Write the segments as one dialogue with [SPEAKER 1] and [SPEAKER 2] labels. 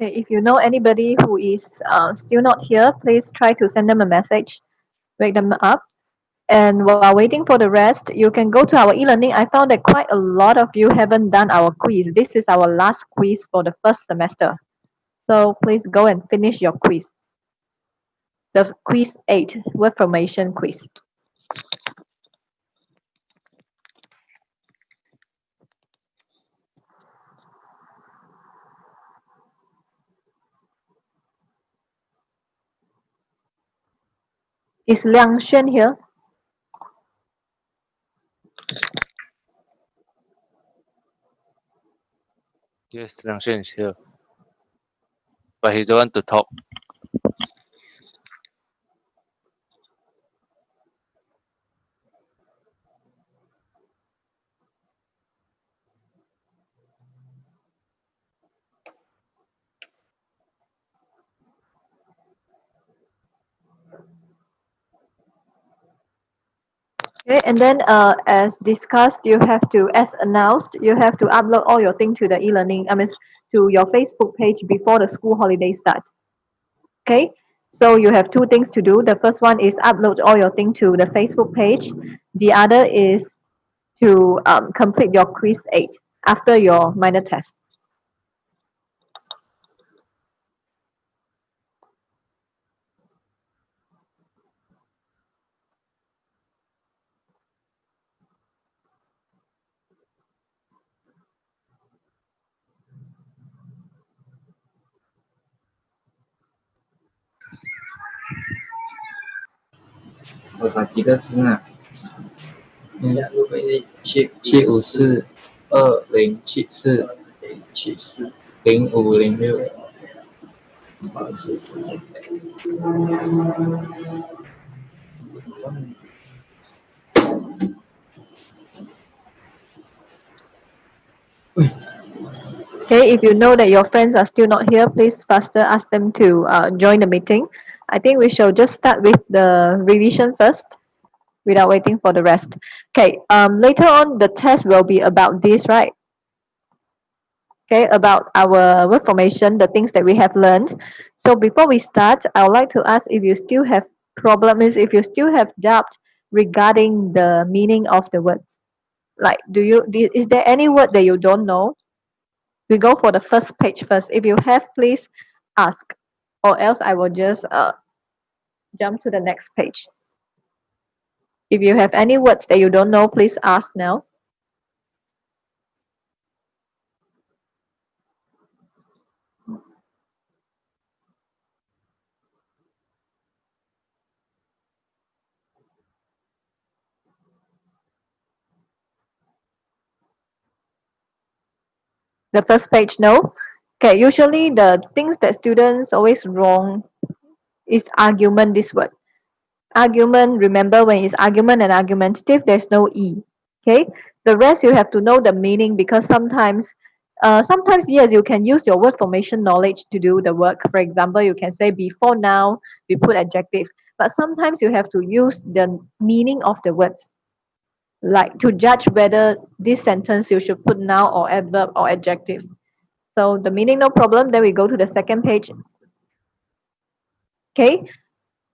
[SPEAKER 1] Okay, if you know anybody who is still not here, please try to send them a message, wake them up. And while waiting for the rest, you can go to our e-learning. I found that quite a lot of you haven't done our quiz. This is our last quiz for the first semester. So please go and finish your quiz. The quiz 8, word formation quiz. Is Liang Xuan here?
[SPEAKER 2] Yes, Liang Xuan is here. But he don't want to talk.
[SPEAKER 1] Okay, and then as discussed, you have to, as announced, you have to upload all your things to the e-learning, to your Facebook page before the school holiday start. Okay, so you have two things to do. The first one is upload all your things to the Facebook page. The other is to complete your quiz 8 after your minor test.
[SPEAKER 3] 我把几个字啊？754207400506。
[SPEAKER 1] Okay, if you know that your friends are still not here, please faster ask them to join the meeting. I think we shall just start with the revision first without waiting for the rest. Okay, later on the test will be about this, right? Okay, about our word formation, the things that we have learned. So before we start, I would like to ask if you still have problems, if you still have doubt regarding the meaning of the words. Like, is there any word that you don't know? We go for the first page first. If you have, please ask, or else I will just jump to the next page. If you have any words that you don't know, please ask now. The first page, no? Okay, usually the things that students always wrong is argument, this word. Argument, remember when it's argument and argumentative, there's no E. Okay, the rest you have to know the meaning because sometimes, yes, you can use your word formation knowledge to do the work. For example, you can say before now, we put adjective. But sometimes you have to use the meaning of the words. Like to judge whether this sentence you should put noun or adverb or adjective. So the meaning, no problem. Then we go to the second page. Okay.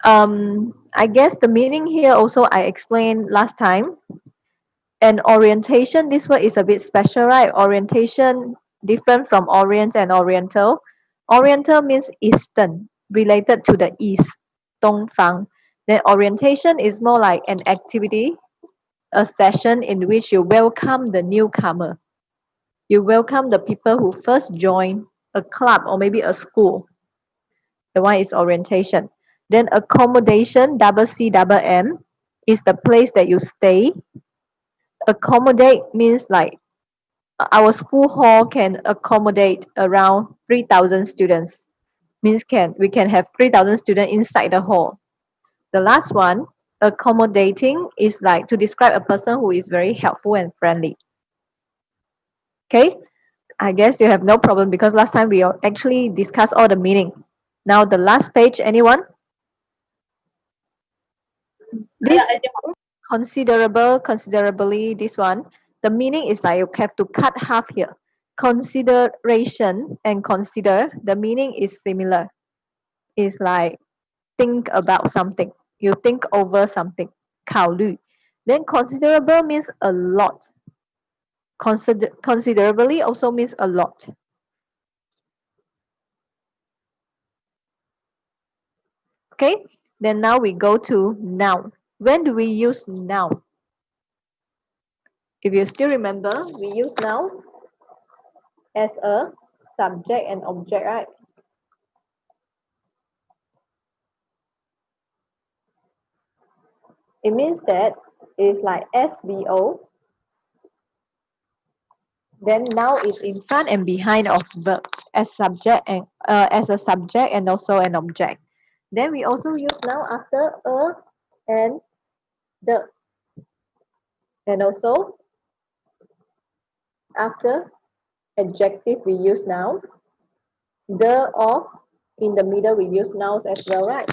[SPEAKER 1] I guess the meaning here also I explained last time. And orientation, this word is a bit special, right? Orientation different from Orient and Oriental. Oriental means Eastern, related to the East, 东方. Then orientation is more like an activity, a session in which you welcome the newcomer. You welcome the people who first join a club or maybe a school. The one is orientation. Then accommodation, double C, double M, is the place that you stay. Accommodate means like our school hall can accommodate around 3,000 students. Means we can have 3,000 students inside the hall. The last one, accommodating, is like to describe a person who is very helpful and friendly. Okay, I guess you have no problem because last time we actually discussed all the meaning. Now the last page, anyone? This considerably, this one, the meaning is like you have to cut half here. consideration and consider, the meaning is similar. It's like think about something. You think over something. 考虑. Then considerable means a lot. Considerably also means a lot. Okay, then now we go to noun. When do we use noun? If you still remember, we use noun as a subject and object, right? It means that it's like SVO. Then noun is in front and behind of verb as subject and as a subject and also an object. Then we also use noun after a and the, and also after adjective we use noun. The or in the middle we use nouns as well, right?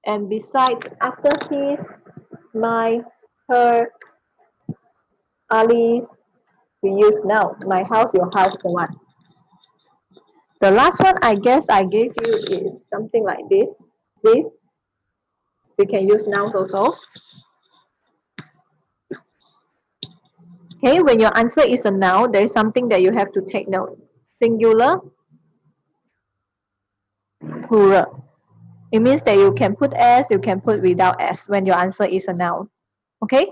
[SPEAKER 1] And besides, after his, my, her, Ali's, we use noun. My house, your house, the one. The last one I guess I gave you is something like this. This. We can use nouns also. Okay, when your answer is a noun, there is something that you have to take note. Singular, plural. It means that you can put s, you can put without s when your answer is a noun. Okay?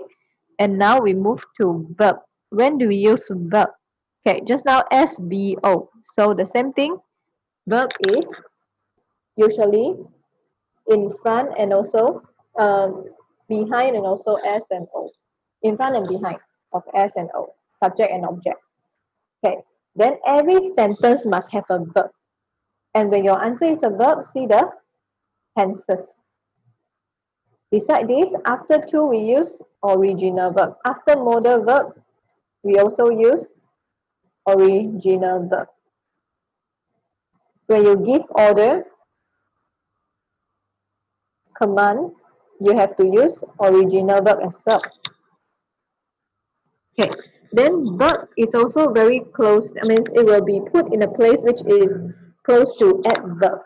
[SPEAKER 1] And now we move to verb. When do we use verb? Okay, just now SVO. So the same thing. Verb is usually in front and also behind and also S and O. In front and behind of S and O. Subject and object. Okay. Then every sentence must have a verb. And when your answer is a verb, see the tenses. Beside this, after to we use original verb. After modal verb, we also use original verb. When you give order, command, you have to use original verb as well. Okay, then verb is also very close. That means it will be put in a place which is close to adverb.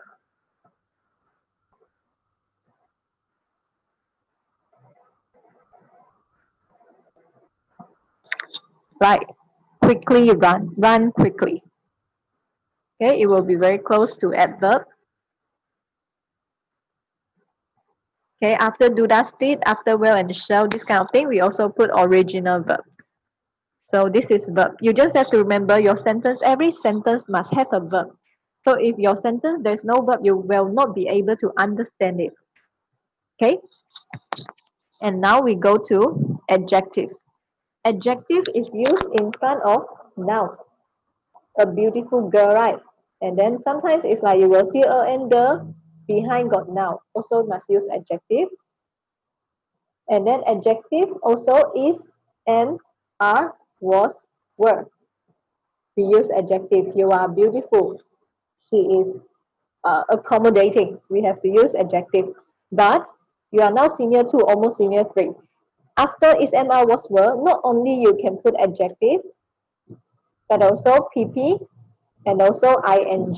[SPEAKER 1] Like quickly run, run quickly. Okay, it will be very close to adverb. Okay, after do, does, did, after will and shall, this kind of thing, we also put original verb. So this is verb. You just have to remember your sentence, every sentence must have a verb. So if your sentence there's no verb, you will not be able to understand it. Okay? And now we go to adjective. Adjective is used in front of noun. A beautiful girl, right? And then sometimes it's like you will see a and girl, behind got noun. Also must use adjective. And then adjective also is, and, are, was, were. We use adjective. You are beautiful. She is accommodating. We have to use adjective. But you are now senior 2, almost senior 3. After is, am, are, was, were, not only you can put adjective, but also pp and also ing.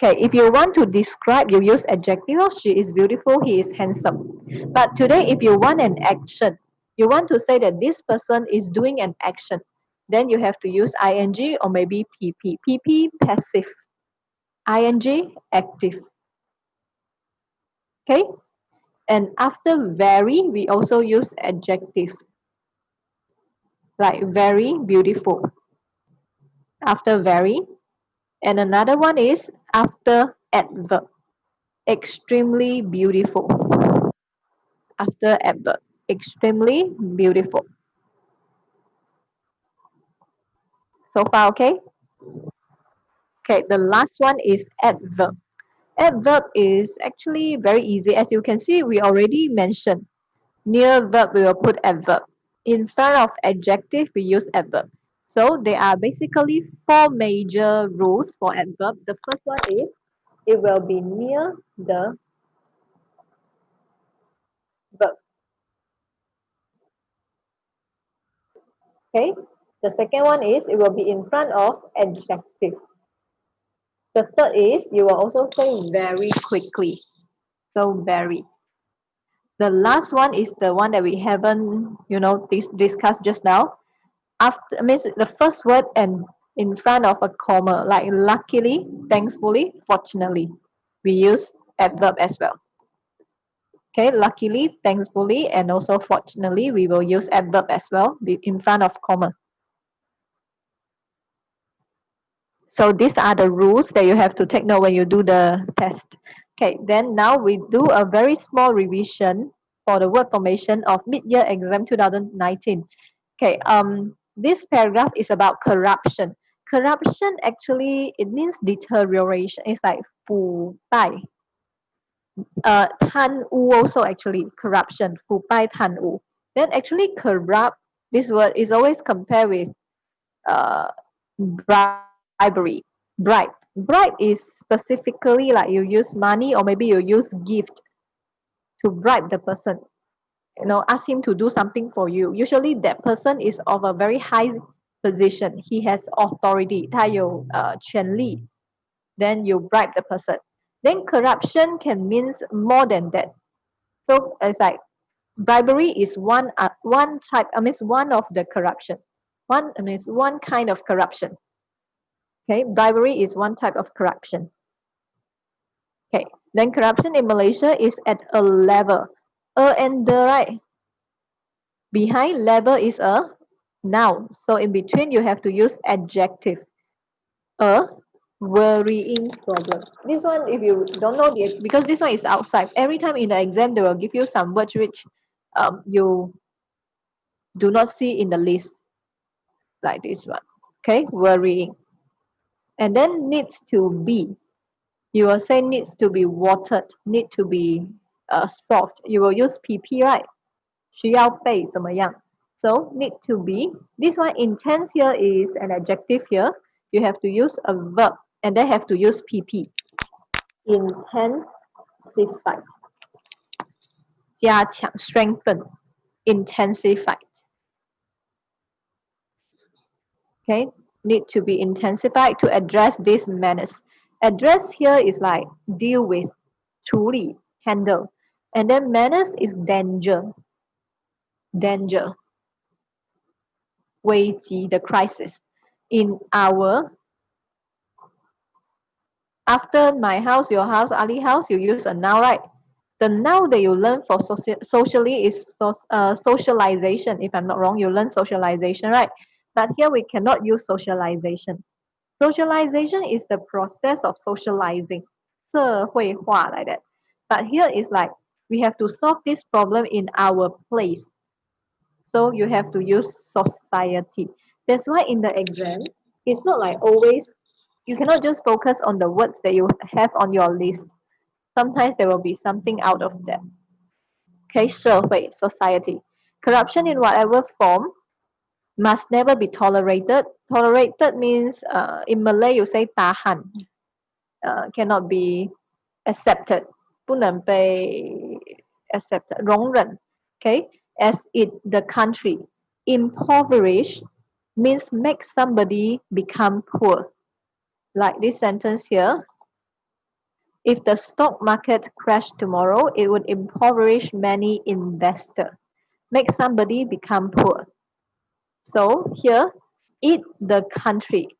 [SPEAKER 1] Okay, if you want to describe, you use adjective. She is beautiful, he is handsome. But today, if you want an action, you want to say that this person is doing an action, then you have to use ing or maybe pp. Pp, passive. Ing, active. Okay? And after very, we also use adjective. Like very beautiful. After very. And another one is after adverb. Extremely beautiful. After adverb. Extremely beautiful. So far, okay? Okay, the last one is adverb. Adverb is actually very easy. As you can see, we already mentioned. Near verb, we will put adverb. In front of adjective, we use adverb. So there are basically 4 major rules for adverb. The first one is it will be near the verb. Okay. The second one is it will be in front of adjective. The third is you will also say very quickly. So very. The last one is the one that we haven't, discussed just now. After means the first word and in front of a comma, like luckily, thankfully, fortunately. We use adverb as well. Okay, luckily, thankfully, and also fortunately, we will use adverb as well in front of comma. So these are the rules that you have to take note when you do the test. Okay, then now we do a very small revision for the word formation of mid-year exam 2019. Okay, this paragraph is about corruption. Corruption actually, it means deterioration. It's like 腐败. 贪污 also actually, corruption, 腐败贪污. Then actually corrupt, this word is always compared with bribery. Bribe is specifically like you use money or maybe you use gift to bribe the person. Ask him to do something for you. Usually that person is of a very high position. He has authority. 他有权利. Then you bribe the person. Then corruption can means more than that. So it's like bribery is one type. One of the corruption. One kind of corruption. Okay, bribery is one type of corruption. Okay, then corruption in Malaysia is at a level. And the right. Behind level is a noun. So in between you have to use adjective. A worrying problem. This one, if you don't know because this one is outside. Every time in the exam, they will give you some words which you do not see in the list. Like this one. Okay, worrying. And then needs to be. You will say needs to be watered, need to be soft. You will use PP, right? 需要被怎么样? So need to be. This one intense here is an adjective here. You have to use a verb and then have to use PP. Intensified. 加强 strengthen. Intensified. Okay, need to be intensified to address this menace. Address here is like deal with, 处理, handle. And then menace is danger. Danger. 危机, the crisis. In our, after my house, your house, Ali house, you use a noun, right? The noun that you learn for socially is socialization. If I'm not wrong, you learn socialization, right? But here we cannot use socialization. Socialization is the process of socializing. 社会化 like that. But here is like, we have to solve this problem in our place. So you have to use society. That's why in the exam, it's not like always, you cannot just focus on the words that you have on your list. Sometimes there will be something out of that. Okay, 社会, society. Corruption in whatever form must never be tolerated. Tolerated means, in Malay you say tahan. Cannot be accepted. 不能被 accepted. 容忍. Okay, as the country. Impoverish means make somebody become poor. Like this sentence here. If the stock market crashed tomorrow, it would impoverish many investors. Make somebody become poor. So here, it the country.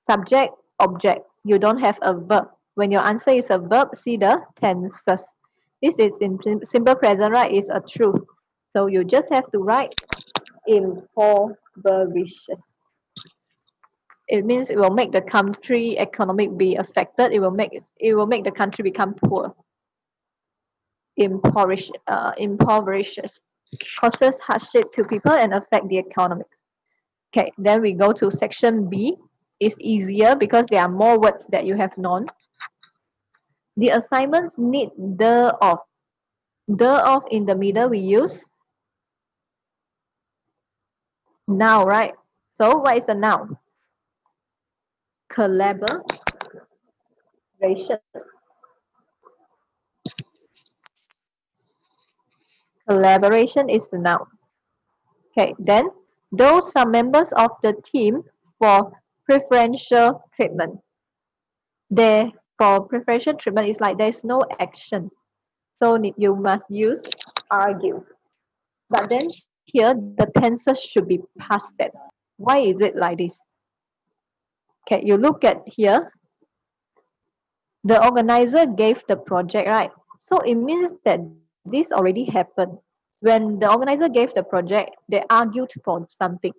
[SPEAKER 1] Subject, object. You don't have a verb. When your answer is a verb, see the tenses. This is in simple present, right? Is a truth. So you just have to write impoverishes. It means it will make the country economic be affected. It will make the country become poor. Impoverishes. Causes hardship to people and affect the economy. Okay, then we go to section B. It's easier because there are more words that you have known. The assignments need the of. The of in the middle we use noun, right? So what is the noun? Collaboration. Collaboration is the noun. Okay, then Those are members of the team for preferential treatment. There, for preferential treatment, it's like there's no action. So you must use argue. But then here, the tenses should be past tense. Why is it like this? Okay, you look at here. The organizer gave the project, right? So it means that this already happened. When the organizer gave the project, they argued for something.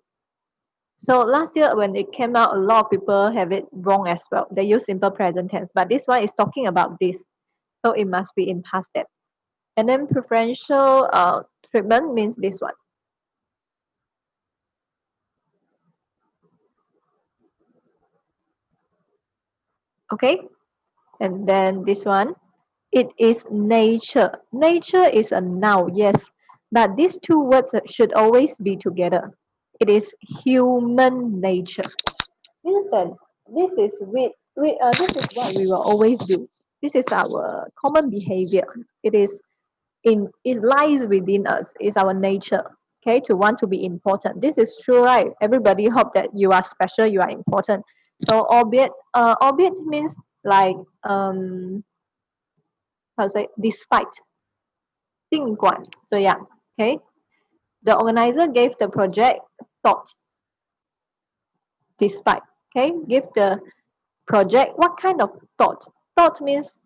[SPEAKER 1] So last year when it came out, a lot of people have it wrong as well. They use simple present tense, but this one is talking about this. So it must be in past tense. And then preferential treatment means this one. Okay? And then this one, it is nature. Nature is a noun, yes. But these two words should always be together. It is human nature. Means that this is this is what we will always do. This is our common behavior. It lies within us. It's our nature. Okay, to want to be important. This is true, right? Everybody hope that you are special, you are important. So albeit means like how to say despite 尽管这样 okay. The organizer gave the project thought despite, okay. Give the project what kind of thought? Thought means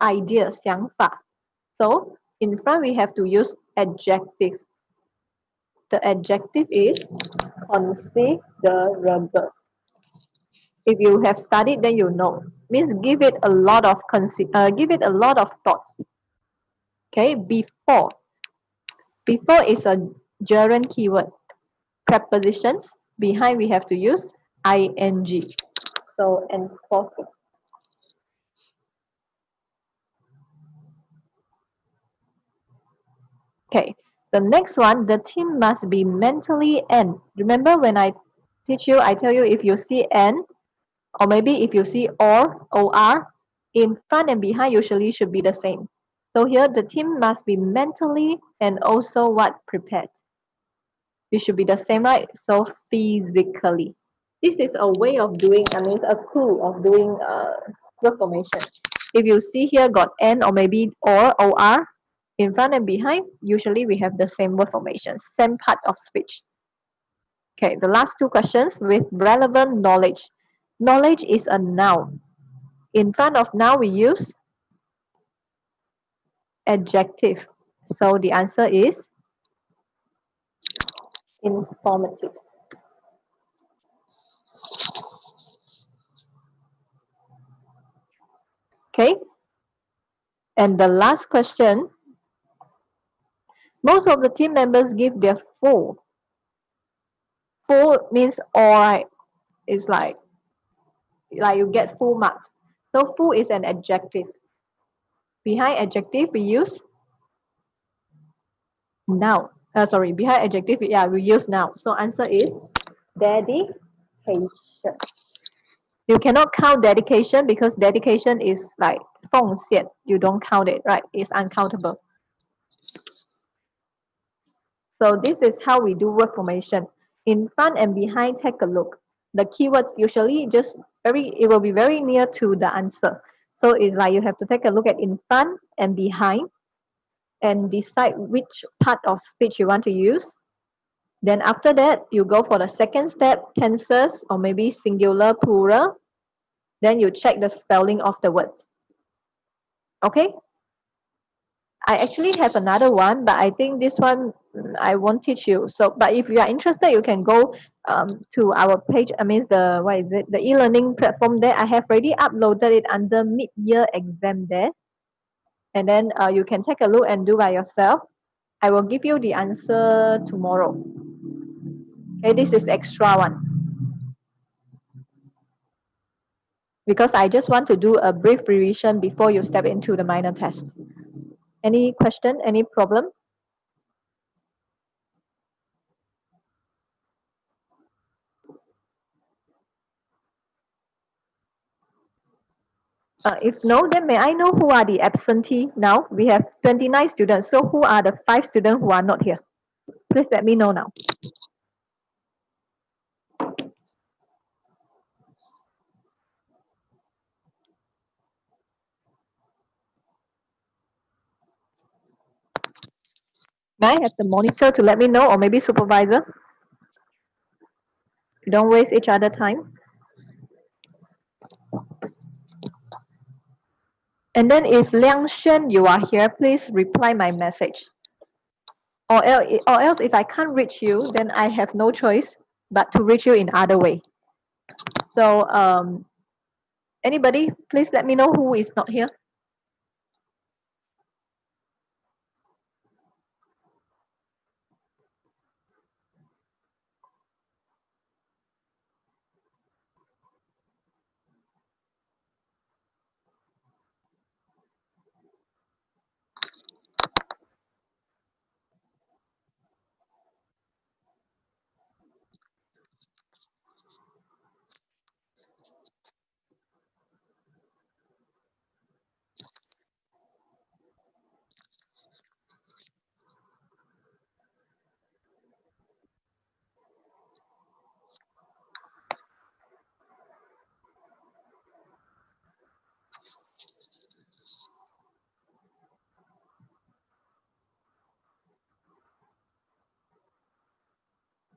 [SPEAKER 1] idea 想法. So in front we have to use adjective. The adjective is considerable. If you have studied, then you know. Means give it a lot of thought. Okay, before. Before is a gerund keyword. Prepositions. Behind we have to use ing. So enforcing. Okay, the next one, the team must be mentally N. Remember when I teach you, I tell you if you see N, or maybe if you see or, in front and behind usually should be the same. So here the team must be mentally and also what? Prepared. It should be the same, right? So physically. This is a way of doing, a clue of doing word formation. If you see here got N or maybe or, in front and behind, usually we have the same word formation, same part of speech. Okay, the last two questions with relevant knowledge. Knowledge is a noun. In front of noun, we use adjective. So the answer is informative. Okay, and the last question. Most of the team members give their full. Full means all right. It's like you get full marks. So full is an adjective. Behind adjective, we use noun. Behind adjective, we use noun. So answer is dedication. You cannot count dedication because dedication is like 奉献. You don't count it, right? It's uncountable. So this is how we do word formation. In front and behind, take a look. The keywords usually it will be very near to the answer. So it's like you have to take a look at in front and behind and decide which part of speech you want to use. Then after that, you go for the second step, tenses or maybe singular, plural. Then you check the spelling of the words. Okay? I actually have another one, but I think this one I won't teach you. So, but if you are interested, you can go to our page. The e-learning platform there. I have already uploaded it under mid-year exam there. And then you can take a look and do by yourself. I will give you the answer tomorrow. Okay, this is extra one. Because I just want to do a brief revision before you step into the minor test. Any question? Any problem? If no, then may I know who are the absentee now? We have 29 students. So who are the 5 students who are not here? Please let me know now. May I have the monitor to let me know, or maybe supervisor? Don't waste each other time. And then if Liang Shen, you are here, please reply my message. Or else if I can't reach you, then I have no choice but to reach you in other way. So anybody, please let me know who is not here.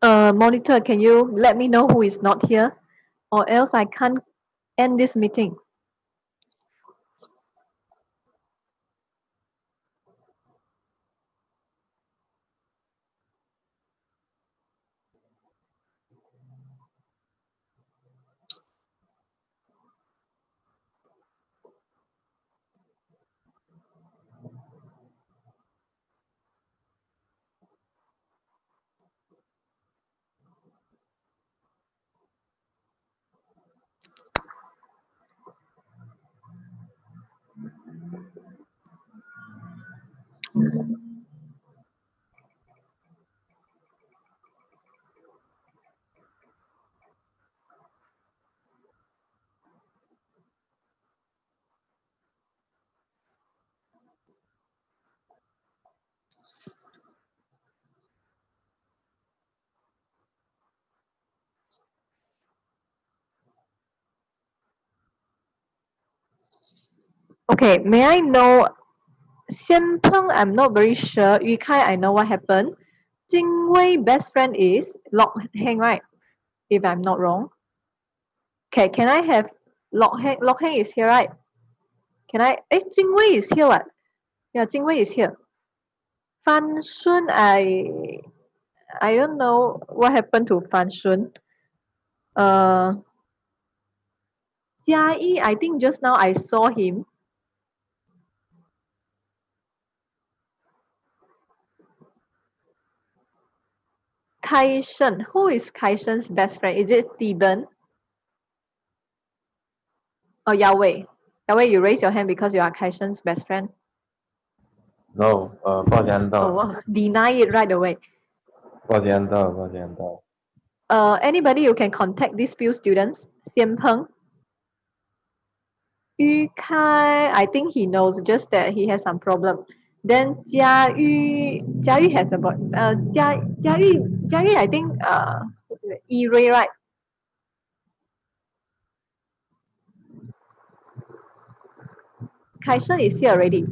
[SPEAKER 1] Monitor, can you let me know who is not here? Or else I can't end this meeting. Okay, may I know, Xian Peng, I'm not very sure. Yu Kai, I know what happened. Jing Wei best friend is Lok Heng, right? If I'm not wrong. Okay, can I have Lok Heng? Lok Heng is here, right? Can I? Jing Wei is here, what? Yeah, Jing Wei is here. Fan Shun, I don't know what happened to Fan Shun. Jia Yi, I think just now I saw him. Kai Shen, who is Kai Shen's best friend? Is it Steven? Oh, Yahweh. Yahweh, you raise your hand because you are Kai Shen's best friend.
[SPEAKER 4] No, 抱歉到，
[SPEAKER 1] Oh, deny it right away.
[SPEAKER 4] 抱歉到，抱歉到。
[SPEAKER 1] Anybody you can contact these few students? Xian Peng. Yu Kai, I think he knows, just that he has some problem. Then Jia Yu has about Jia Yu, I think Yi Rui, right? Kai Shen is here already.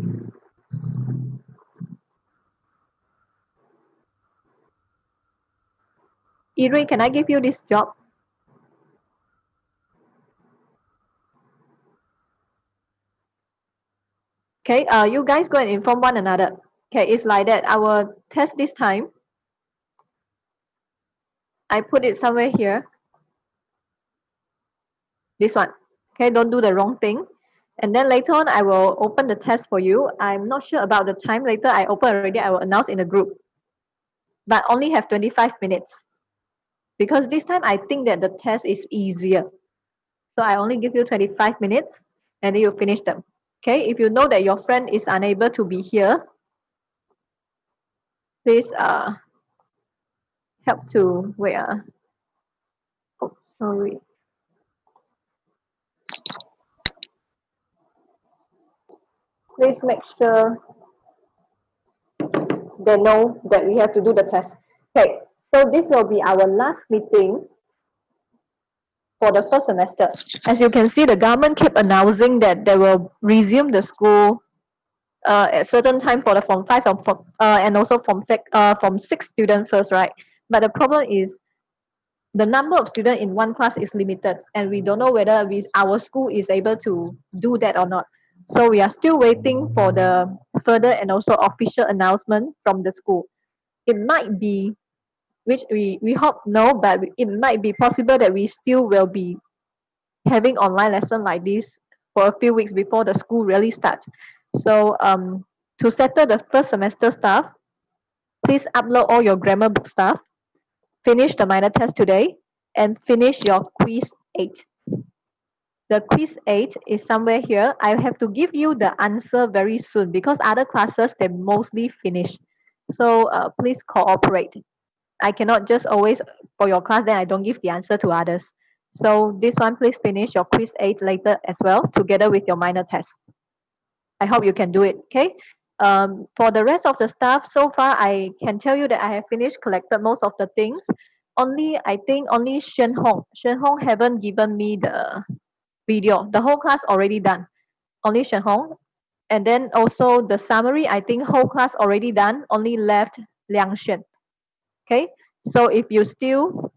[SPEAKER 1] Yi Rui, can I give you this job? Okay, you guys go and inform one another. Okay, it's like that. Our test this time, I put it somewhere here. This one. Okay, don't do the wrong thing. And then later on, I will open the test for you. I'm not sure about the time. Later, I open already. I will announce in the group. But only have 25 minutes. Because this time, I think that the test is easier. So I only give you 25 minutes, and then you finish them. Okay, if you know that your friend is unable to be here, please help to wait. Oh, sorry. Please make sure they know that we have to do the test. Okay, so this will be our last meeting for the first semester. As you can see, the government kept announcing that they will resume the school at certain time for the Form 5 and also Form 6 student first, right? But the problem is the number of students in one class is limited, and we don't know whether our school is able to do that or not. So we are still waiting for the further and also official announcement from the school. It might be, which we hope no, but it might be possible that we still will be having online lesson like this for a few weeks before the school really starts. So to settle the first semester stuff, please upload all your grammar book stuff, finish the minor test today, and finish your quiz 8. The quiz 8 is somewhere here. I have to give you the answer very soon because other classes, they mostly finish. So please cooperate. I cannot just always, for your class, then I don't give the answer to others. So this one, please finish your quiz 8 later as well, together with your minor test. I hope you can do it, okay? For the rest of the stuff, so far I can tell you that I have finished collected most of the things. I think only Xuan Hong haven't given me the video. The whole class already done. Only Xuan Hong. And then also the summary, I think whole class already done. Only left Liang Xuan. Okay, so if you still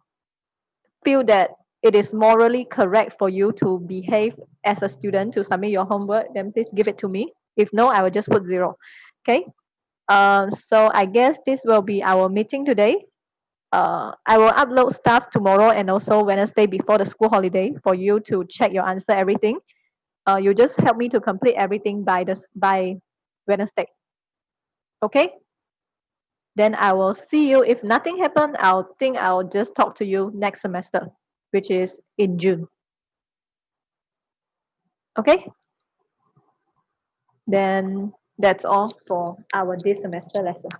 [SPEAKER 1] feel that it is morally correct for you to behave as a student to submit your homework, then please give it to me. If no, I will just put 0. Okay, so I guess this will be our meeting today. I will upload stuff tomorrow and also Wednesday before the school holiday for you to check your answer, everything. You just help me to complete everything by Wednesday. Okay? Then I will see you. If nothing happens, I'll just talk to you next semester, which is in June. Okay? Then that's all for our this semester lesson.